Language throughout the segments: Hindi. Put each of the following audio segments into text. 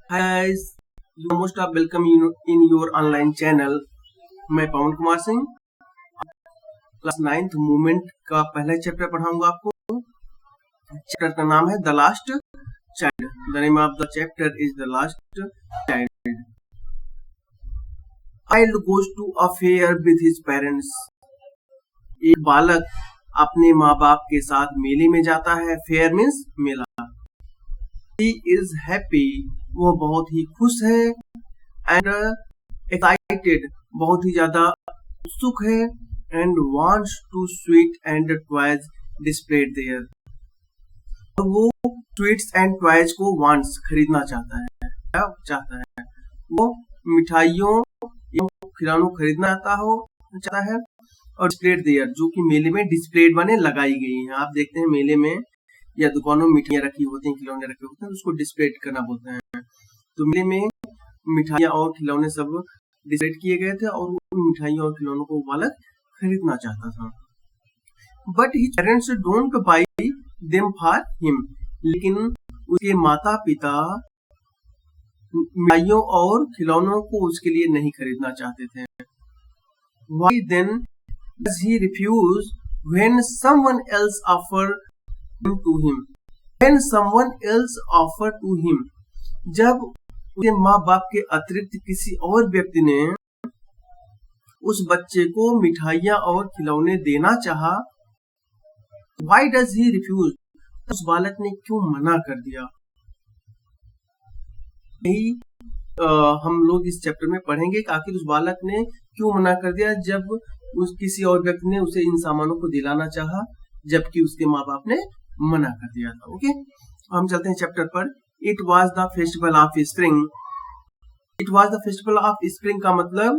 Hi guys, you are most welcome in your online channel. मैं Pawan Kumar Singh class 9th movement का पहला चैप्टर पढ़ाऊंगा आपको। चैप्टर का नाम है the last child. The name of the chapter is the last child. Child goes to a fair with his parents. एक बालक अपने माँ बाप के साथ मेले में जाता है। Fair means Mela. He is happy, वो बहुत ही खुश है। and excited, बहुत ही ज्यादा उत्सुक है। and wants to sweet and toys displayed there, और वो sweets and toys को wants खरीदना चाहता है। क्या चाहता है? वो मिठाइयों एवं खिलौनों खरीदना चाहता है और displayed there, जो कि मेले में displayed माने लगाई गई है। आप देखते हैं मेले में या दुकानों में मिठाइयाँ रखी होती हैं, खिलौने रखे होते हैं, उसको डिस्प्ले करना बोलते हैं। तो मेले में मिठाइयाँ और खिलौने सब डिस्प्ले किए गए थे और उन मिठाइयों और खिलौनों को बालक खरीदना चाहता था। But his parents don't buy them for him, लेकिन उसके माता पिता मिठाइयों और खिलौनों को उसके लिए नहीं खरीदना चाहते थे। Why then does he refuse when someone else offer to him? When someone else offer to him, जब उसके माँ बाप के अतिरिक्त किसी और व्यक्ति ने उस बच्चे को मिठाइयाँ और खिलौने देना चाहा, why does he refuse? उस बालक ने क्यों मना कर दिया? यही हम लोग इस चैप्टर में पढ़ेंगे कि आखिर उस बालक ने क्यों मना कर दिया जब उस किसी और व्यक्ति ने उसे इन सामानों को दिलाना चाहा, जबकि उसके माँ बाप ने मना कर दिया था। ओके, हम चलते हैं चैप्टर पर। It was the festival of spring. It was the festival of spring का मतलब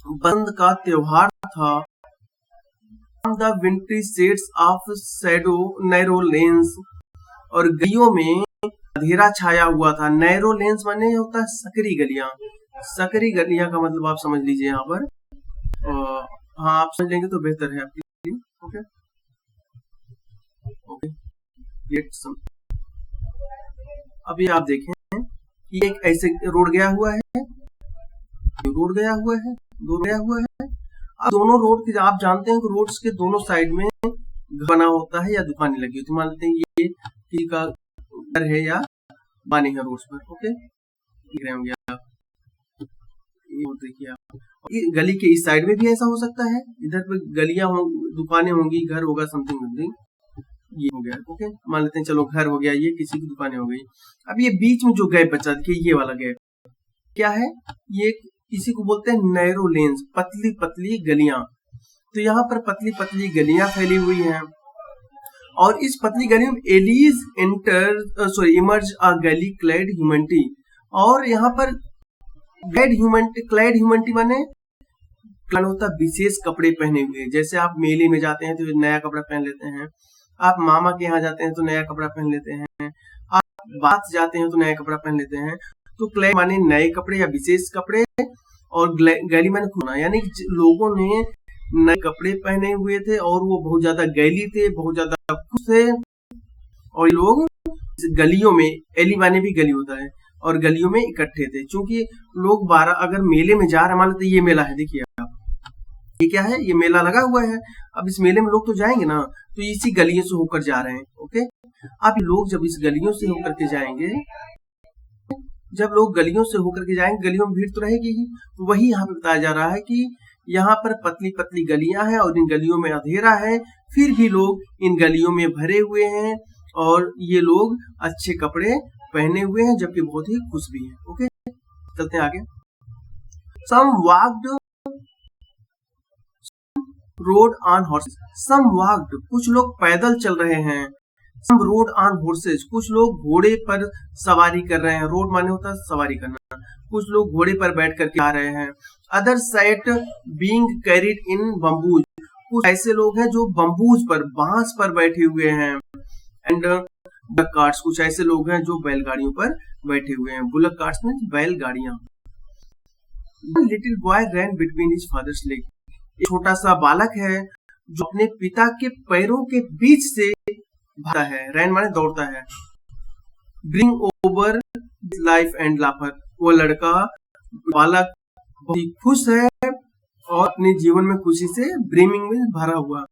बसंत का त्योहार था। The विंट्री shades of shadow narrow lens, और गलियों में अंधेरा छाया हुआ था। नैरो लेन्स माने होता है सकरी गलियां। सकरी गलियां का मतलब आप समझ लीजिए यहाँ पर। हाँ, आप समझ लेंगे तो बेहतर है आपके लिए। ओके अभी आप देखें कि एक ऐसे रोड गया हुआ है, रोड गया हुआ है। अब दोनों रोड के, आप जानते हैं कि रोड्स के दोनों साइड में घर बना होता है या दुकानें लगी होती है। मान लेते हैं ये किसी का घर है या दुकानें हैं रोड्स पर। ओके, देख रहे होंगे आप, ये देखिए आप। गली के इस साइड में भी ऐसा हो सकता है, इधर पे गलियां होंगी, दुकानें होंगी, घर होगा, समथिंग। ये हो गया। ओके, मान लेते हैं चलो घर हो गया, ये किसी की दुकानें हो गई। अब ये बीच में जो गैप बचा, देखिए ये वाला गैप क्या है? ये इसी को बोलते हैं नैरो लेन्स, पतली पतली गलियां। तो यहाँ पर पतली पतली गलियां फैली हुई हैं और इस पतली गलियों में एलिज इमर्ज अ गली क्लैड ह्यूमैनिटी, और यहाँ पर क्लैड ह्यूमैनिटी माने होता विशेष कपड़े पहने हुए। जैसे आप मेले में जाते हैं तो नया कपड़ा पहन लेते हैं, आप मामा के यहाँ जाते हैं तो नया कपड़ा पहन लेते हैं, आप बात जाते हैं तो नया कपड़ा पहन लेते हैं। तो क्लैड माने नए कपड़े या विशेष कपड़े, और गैली माने खुना, यानी लोगों ने नए कपड़े पहने हुए थे और वो बहुत ज्यादा गैली थे, बहुत ज्यादा खुश थे। और लोग गलियों में, एली माने भी गली होता है, और गलियों में इकट्ठे थे। क्योंकि लोग 12 अगर मेले में जा रहे, मान लेते ये मेला है, देखिए आप, ये क्या है? ये मेला लगा हुआ है। अब इस मेले में लोग तो जाएंगे ना, तो इसी गलियों से होकर जा रहे हैं। ओके, अब लोग जब इस गलियों से होकर के जाएंगे, जब लोग गलियों से होकर के जाएंगे, गलियों में भीड़ तो रहेगी ही। तो वही यहाँ पे बताया जा रहा है कि यहाँ पर पतली पतली गलियां हैं और इन गलियों में अंधेरा है, फिर भी लोग इन गलियों में भरे हुए हैं और ये लोग अच्छे कपड़े पहने हुए हैं, जबकि बहुत ही खुश भी है। ओके, चलते हैं आगे। Some walked road on horses. Some walked, कुछ लोग पैदल चल रहे हैं। सम रोड ऑन हॉर्सेस, कुछ लोग घोड़े पर सवारी कर रहे हैं। रोड माने होता है सवारी करना। कुछ लोग घोड़े पर बैठ करके आ रहे हैं। Other set being carried in bamboos, कुछ ऐसे लोग हैं जो बम्बूज पर, बांस पर बैठे हुए हैं। एंड बुलक कार्ट्स, कुछ ऐसे लोग हैं जो बैलगाड़ियों पर बैठे हुए हैं। बुलक कार्ट्स में बैलगाड़ियां। लिटिल बॉय रैन बिटवीन हिज फादर्स लेग, एक छोटा सा बालक है जो अपने पिता के पैरों के बीच से भागता है। रैन माने दौड़ता है। ब्रिंग ओवर लाइफ एंड लाफर, वो लड़का बालक बहुत ही खुश है और अपने जीवन में खुशी से ब्रिमिंग में भरा हुआ,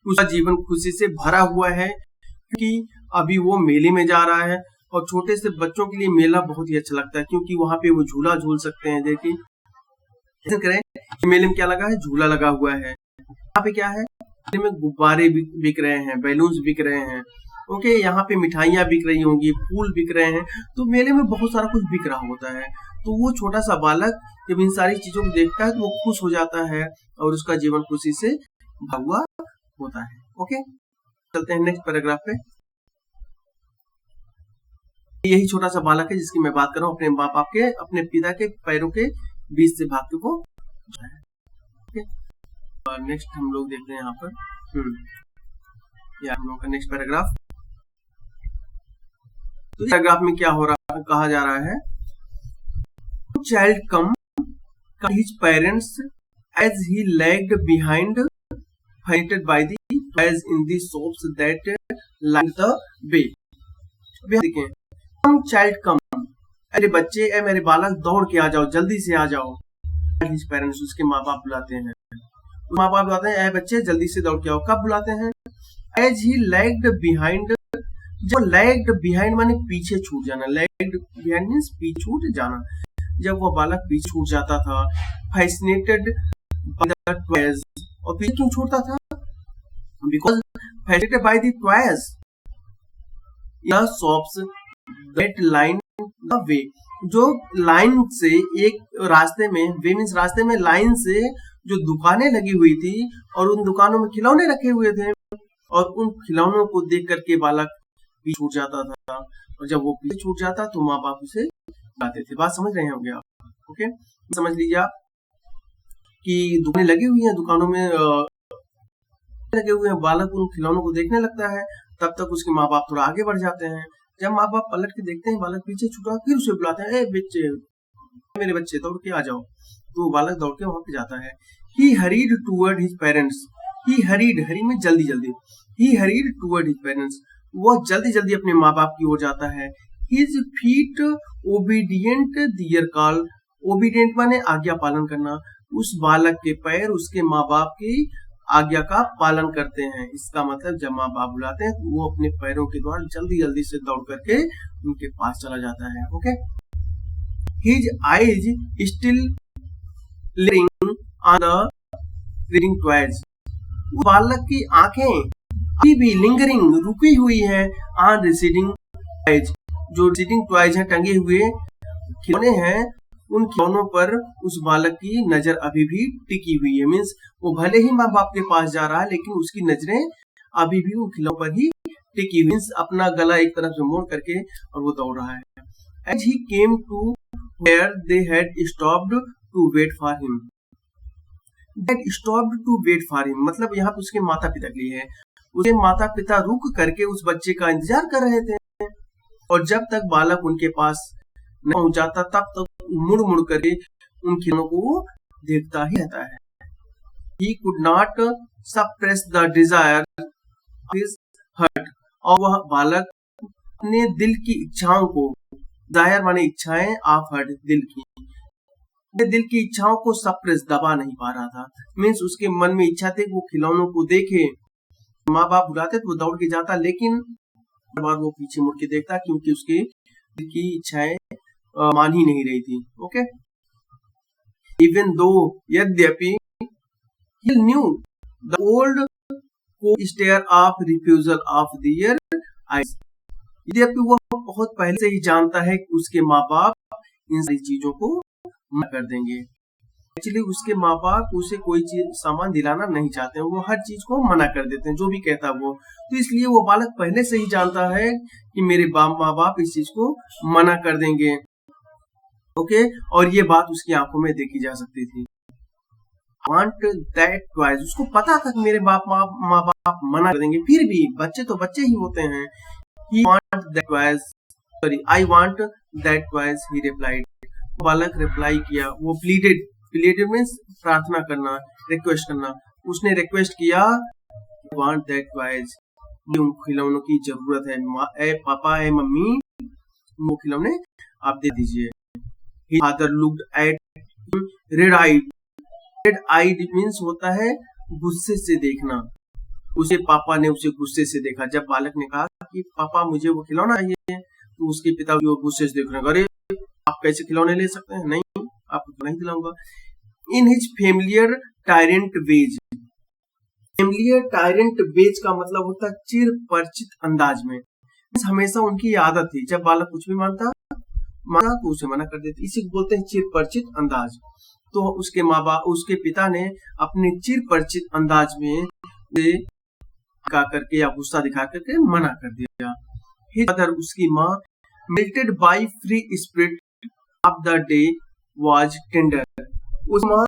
उसका जीवन खुशी से भरा हुआ है क्योंकि अभी वो मेले में जा रहा है। और छोटे से बच्चों के लिए मेला बहुत ही अच्छा लगता है क्योंकि वहां पे वो झूला झूल सकते हैं। देखिए करें मेले में क्या लगा है, झूला लगा हुआ है। यहाँ पे क्या है, मेले में गुब्बारे बिक रहे हैं, बैलून्स बिक रहे हैं, ओके, यहाँ पे मिठाइयाँ बिक रही होंगी, फूल बिक रहे हैं, तो मेले में बहुत सारा कुछ बिक रहा होता है। तो वो छोटा सा बालक जब इन सारी चीजों को देखता है तो वो खुश हो जाता है और उसका जीवन खुशी से भरा हुआ होता है। ओके, चलते हैं नेक्स्ट पैराग्राफ पे। यही छोटा सा बालक है जिसकी मैं बात कर रहा हूँ, अपने माँ बाप के, अपने पिता के पैरों के बीच से भाग के वो। ओके, और नेक्स्ट हम लोग देखते हैं यहाँ पर या हम लोग का नेक्स्ट पैराग्राफ। तो इस पैराग्राफ में क्या हो रहा, कहा जा रहा है, child come his parents as he lagged behind, fainted by the toys in the shops that lined the way। देखें, चाइल्ड कम, अरे बच्चे, ए मेरे बालक दौड़ के आ जाओ, जल्दी से आ जाओ। his parents, उसके माँ बाप बुलाते हैं, माँ बाप बुलाते हैं, ए बच्चे जल्दी से दौड़ के आओ। कब बुलाते हैं, as he lagged behind, जो lagged behind माने पीछे छूट जाना, lagged behind means पीछे छूट जाना। जब वो बालक पीछे छूट जाता था, fascinated by the toys, और पीछे क्यों छूटता था, because fascinated by the toys the shops that line the way, जो लाइन से एक रास्ते में, वे मीन्स रास्ते में, लाइन से जो दुकानें लगी हुई थी और उन दुकानों में खिलौने रखे हुए थे और उन खिलौनों को देख करके बालक पीछे छूट जाता था। और जब वो पीछे छूट जाता तो माँ बाप उसे बुलाते थे। बात समझ रहे होंगे आप? ओके, समझ लीजिए आप कि दुकानें लगी हुई हैं, दुकानों में लगे हुए हैं, बालक उन खिलौनों को देखने लगता है, तब तक उसके माँ बाप थोड़ा आगे बढ़ जाते हैं। जब माँ बाप पलट के देखते हैं बालक पीछे छूटा, फिर उसे बुलाते हैं, ए बच्चे, मेरे बच्चे दौड़ के आ जाओ। तो बालक दौड़ के वहां पे जाता है। He hurried toward his parents, he hurried, हरी में जल्दी जल्दी, he hurried toward his parents, वो जल्दी जल्दी अपने माँ बाप की ओर जाता है। His feet obedient their call, obedient माने आज्ञा पालन करना, उस बालक के पैर उसके माँ बाप की आज्ञा का पालन करते हैं। इसका मतलब जब माँ बाप बुलाते हैं तो वो अपने पैरों के द्वारा जल्दी जल्दी से दौड़ करके उनके पास चला जाता है। Okay, His eyes still lingering on the receding toys, बालक की आंखें अभी भी लिंगरिंग, रुकी हुई है, ऑन रिसीडिंग टॉयज, जो रिसीडिंग टॉयज हैं, टंगे हुए खिलौने हैं, उन खिलौनों पर उस बालक की नजर अभी भी टिकी हुई है। मीन्स वो भले ही माँ बाप के पास जा रहा है लेकिन उसकी नजरें अभी भी उन खिलौनों पर ही टिकी हुई, मीन्स अपना गला एक तरफ से मोड़ करके और वो दौड़ रहा है। As he came to where they had stopped to wait for him, that stopped to wait for him मतलब यहाँ पे उसके माता पिता के लिए है, उसके माता पिता रुक करके उस बच्चे का इंतजार कर रहे थे और जब तक बालक उनके पास न पहुंच जाता तब तक मुड़ मुड़ करके उन खिलौनों को देखता ही रहता है। He could not suppress the desire of his heart, और वह बालक अपने दिल की इच्छाओं को, जाहिर माने इच्छाएं, ऑफ हर्ट दिल की, दिल की इच्छाओं को सप्रेस, दबा नहीं पा रहा था। मीन्स उसके मन में इच्छा थी वो खिलौनों को देखे, माँ बाप बुलाते तो वो दौड़ के जाता, लेकिन बार वो पीछे मुड़ के देखता क्योंकि उसकी दिल की इच्छाएं मान ही नहीं रही थी। ओके, इवन दो, यद्यपि he knew the old stare of refusal of their eyes, यद्यपि वो बहुत पहले से ही जानता है कि उसके माँ बाप इन सारी चीजों को मना कर देंगे। एक्चुअली उसके माँ बाप उसे कोई चीज सामान दिलाना नहीं चाहते हैं, वो हर चीज को मना कर देते हैं जो भी कहता है वो, तो इसलिए वो बालक पहले से ही जानता है कि मेरे माँ बाप इस चीज को मना कर देंगे। ओके, और ये बात उसकी आंखों में देखी जा सकती थी। Want that toys, उसको पता था कि मेरे माँ बाप मना कर देंगे, फिर भी बच्चे तो बच्चे ही होते हैं। He want that toys, sorry, I want that toys, he replied, बालक रिप्लाई किया, वो pleaded means प्रार्थना करना, रिक्वेस्ट करना, उसने रिक्वेस्ट किया, want that toys, उन खिलौनों की जरूरत है, ए पापा, ए मम्मी, वो खिलौने आप दे दीजिए। His father looked at him red-eyed. red-eyed means होता है गुस्से से देखना। उसके पापा ने उसे गुस्से से देखा। जब बालक ने कहा कि पापा मुझे वो खिलौना चाहिए, तो उसके पिता को गुस्से से देख रहे हैं, अरे आप कैसे खिलौने ले सकते हैं, नहीं आपको नहीं दिलाऊंगा। In his familiar tyrant ways. Familiar tyrant ways का मतलब होता है चिर परिचित अंदाज में। हमेशा उनकी आदत थी, जब बालक कुछ भी मांगा तो उसे मना कर देते, इसी को बोलते हैं चिर परिचित अंदाज। तो उसके माँ बाप, उसके पिता ने अपने चिर परिचित अंदाज में उसे करके या गुस्सा दिखा करके मना कर दिया। His mother, उसकी माँ, melted by free spirit of the day was tender. उस माँ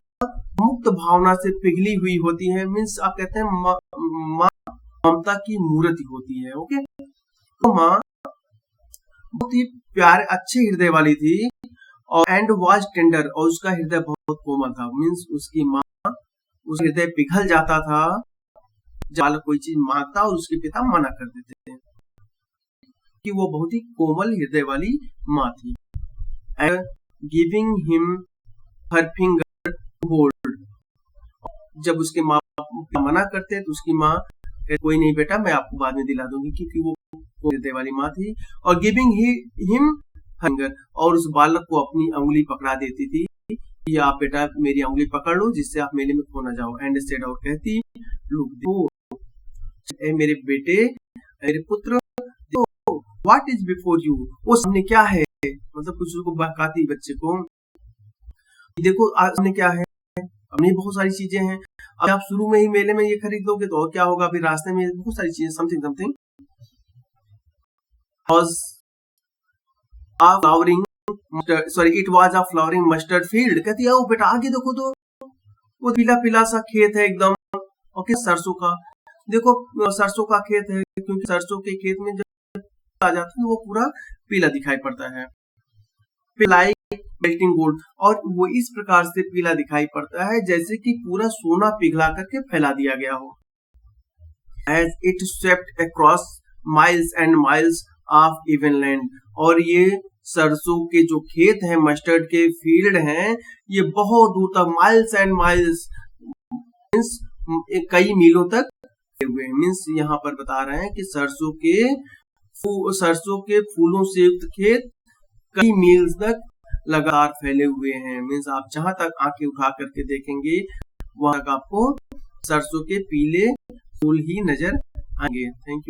मुक्त भावना से पिघली हुई होती है, मीन्स आप कहते हैं माँ ममता की मूर्ति होती है। ओके, तो माँ बहुत ही प्यारे अच्छे हृदय वाली थी, और एंड वाज टेंडर, और उसका हृदय बहुत कोमल था। मीन्स उसकी माँ, उसका हृदय पिघल जाता था जब बालक कोई चीज मांगता और उसके पिता मना कर देते थे, कि वो बहुत ही कोमल हृदय वाली माँ थी। And giving him her finger to hold, जब उसके माँ बाप मना करते तो उसकी माँ कोई नहीं बेटा, मैं आपको बाद में दिला दूंगी, क्योंकि वो हृदय वाली माँ थी। और गिविंग हिम फिंगर, और उस बालक को अपनी उंगली पकड़ा देती थी कि आप बेटा मेरी उंगली पकड़ लो, जिससे आप मेले में खो ना जाओ। एंड सेड, और कहती, लुक देखो मेरे बेटे, मेरे पुत्र, देखो व्हाट इज बिफोर यू, वो सामने क्या है, मतलब कुछ उसको बहकाती बच्चे को, देखो सामने क्या है, अपनी बहुत सारी चीजें हैं। अब आप शुरू में ही मेले में ये खरीद लोगे तो और क्या होगा, अभी रास्ते में बहुत सारी चीजें, something it was a flowering mustard field. कहती है, ओ बेटा आगे देखो तो वो पीला पीला सा खेत है एकदम, ओके, सरसों का, देखो सरसों का खेत है, क्योंकि सरसों के खेत में जब आ जाता है वो पूरा पीला दिखाई पड़ता है, लाइक मेल्टिंग गोल्ड, और वो इस प्रकार से पीला दिखाई पड़ता है जैसे कि पूरा सोना पिघला करके फैला दिया गया हो। As it swept across miles and miles of even land, और ये सरसों के जो खेत हैं, मस्टर्ड के फील्ड हैं, ये बहुत दूर तक, माइल्स एंड माइल्स, मीन्स कई मीलों तक हुए हैं। मीन्स यहाँ पर बता रहे हैं कि सरसों के फूलों से युक्त खेत कई मील्स तक लगातार फैले हुए हैं। मीन्स आप जहां तक आंखें उठा करके देखेंगे वहां तक आपको सरसों के पीले फूल ही नजर आएंगे। Thank you.